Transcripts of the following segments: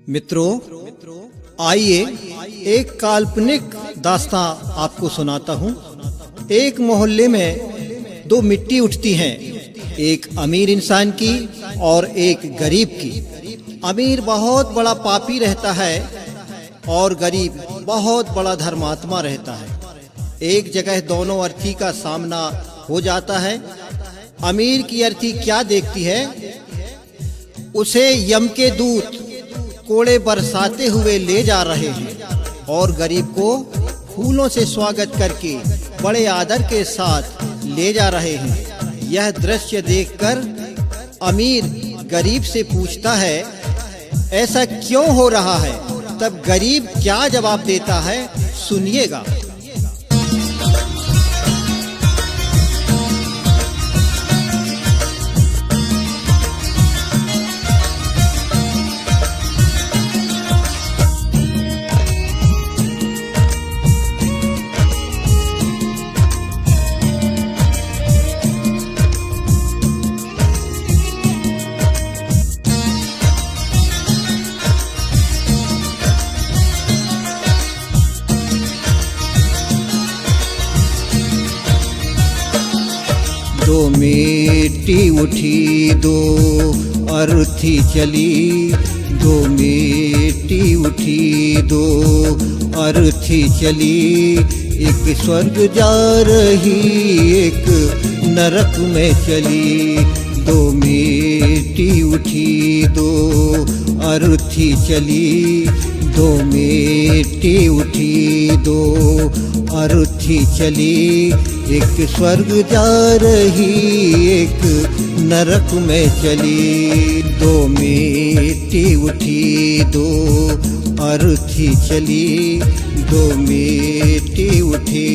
मित्रों, आइए एक काल्पनिक दास्तां आपको सुनाता हूँ। एक मोहल्ले में दो मिट्टी उठती हैं, एक अमीर इंसान की और एक गरीब की। अमीर बहुत बड़ा पापी रहता है और गरीब बहुत बड़ा धर्मात्मा रहता है। एक जगह दोनों अर्थी का सामना हो जाता है। अमीर की अर्थी क्या देखती है? उसे यम के दूत कोड़े बरसाते हुए ले जा रहे हैं और गरीब को फूलों से स्वागत करके बड़े आदर के साथ ले जा रहे हैं। यह दृश्य देखकर अमीर गरीब से पूछता है, ऐसा क्यों हो रहा है? तब गरीब क्या जवाब देता है, सुनिएगा। दो मिट्टी उठी दो अर्थी चली, दो मिट्टी उठी दो अर्थी चली। एक स्वर्ग जा रही एक नरक में चली। दो मिट्टी उठी दो अर्थी चली, दो मिट्टी उठी दो अर्थी चली। एक स्वर्ग जा रही एक नरक में चली। दो मिट्टी उठी दो अर्थी चली, दो मिट्टी उठी।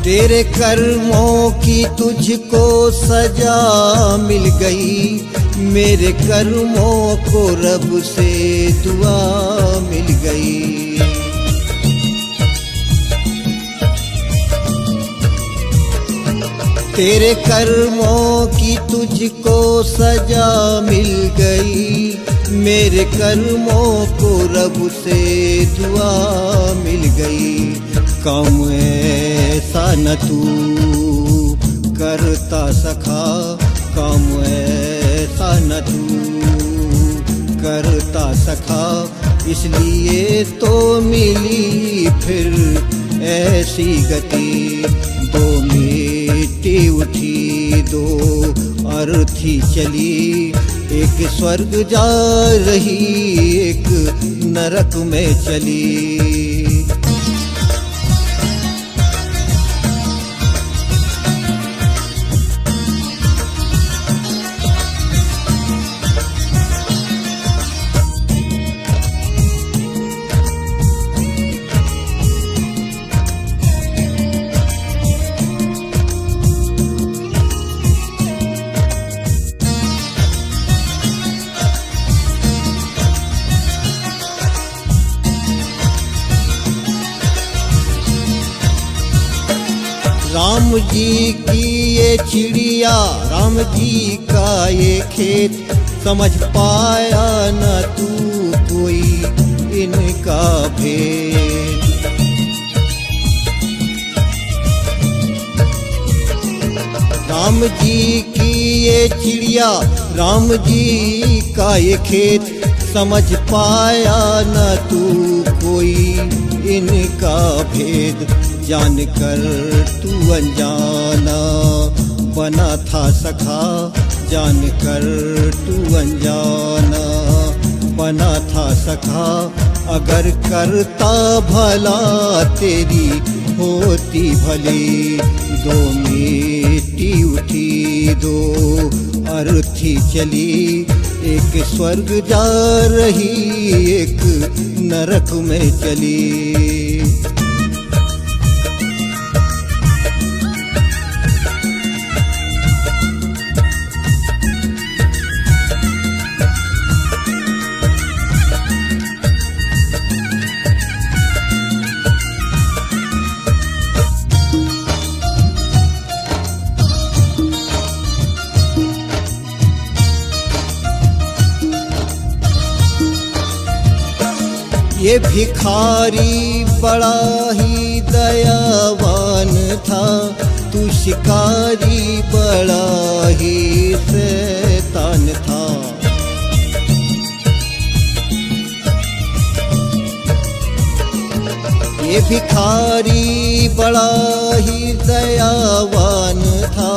तेरे कर्मों की तुझको सजा मिल गई, मेरे कर्मों को रब से दुआ मिल गई। तेरे कर्मों की तुझको सजा मिल गई, मेरे कर्मों को रब से दुआ मिल गई। काम ऐसा न तू करता सखा, काम ऐसा न तू करता सखा, इसलिए तो मिली फिर ऐसी गति। दो मिट्टी उठी दो अर्थी चली, एक स्वर्ग जा रही एक नरक में चली। राम जी की ये चिड़िया, राम जी का ये खेत, समझ पाया न तू कोई इनका भेद। राम जी की ये चिड़िया, राम जी का ये खेत, समझ पाया न तू कोई इनका भेद। जानकर तू अनजाना बना था सखा, जानकर तू अनजाना बना था सखा। अगर करता भला तेरी होती भली। दो मिट्टी उठी दो अर्थी चली, एक स्वर्ग जा रही एक नरक में चली। ये भिखारी बड़ा ही दयावान था, तू शिकारी बड़ा ही शैतान था। ये भिखारी बड़ा ही दयावान था,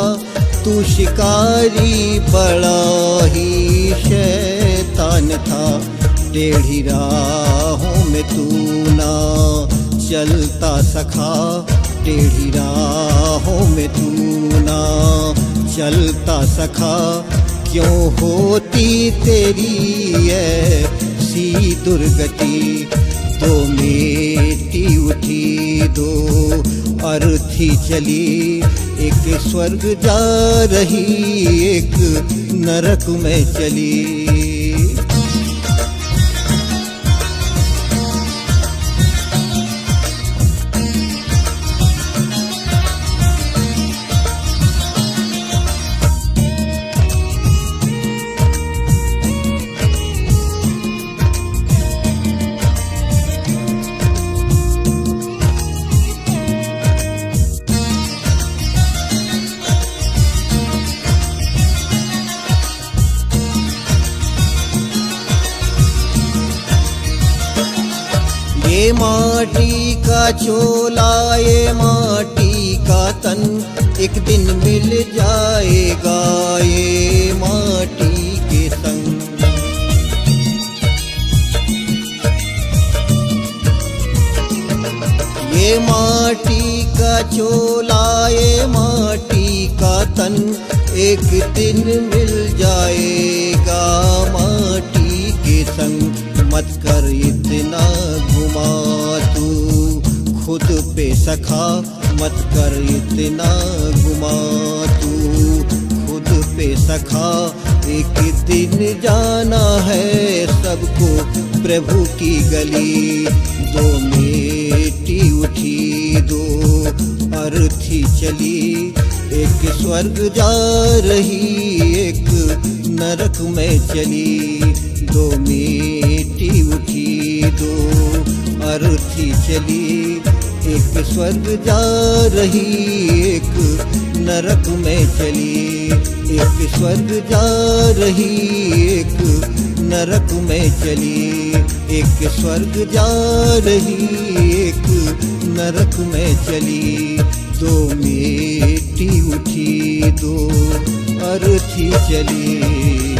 तू शिकारी बड़ा ही शैतान था। टेढ़ी राहों में तू ना चलता सखा, टेढ़ी राहों में तू ना चलता सखा। क्यों होती तेरी ऐसी दुर्गति, दो मेटी उठी दो अर्थी चली। एक स्वर्ग जा रही एक नरक में चली। ये माटी का चोला, ये माटी का तन, एक दिन मिल जाएगा ये माटी के संग। ये माटी का चोला, ये माटी का तन, एक दिन मिल जाएगा माटी के संग। मत कर इतना घुमा तू खुद पे सखा, मत कर इतना घुमा तू खुद पे सखा। एक दिन जाना है सबको प्रभु की गली। दो मेटी उठी दो अर्थी चली, एक स्वर्ग जा रही एक नरक में चली। दो मेटी उठी दो अर्थी चली, एक स्वर्ग जा रही एक नरक में चली। एक स्वर्ग जा रही एक नरक में चली। एक स्वर्ग जा रही एक नरक में चली। दो मेटी उठी दो अर्थी चली।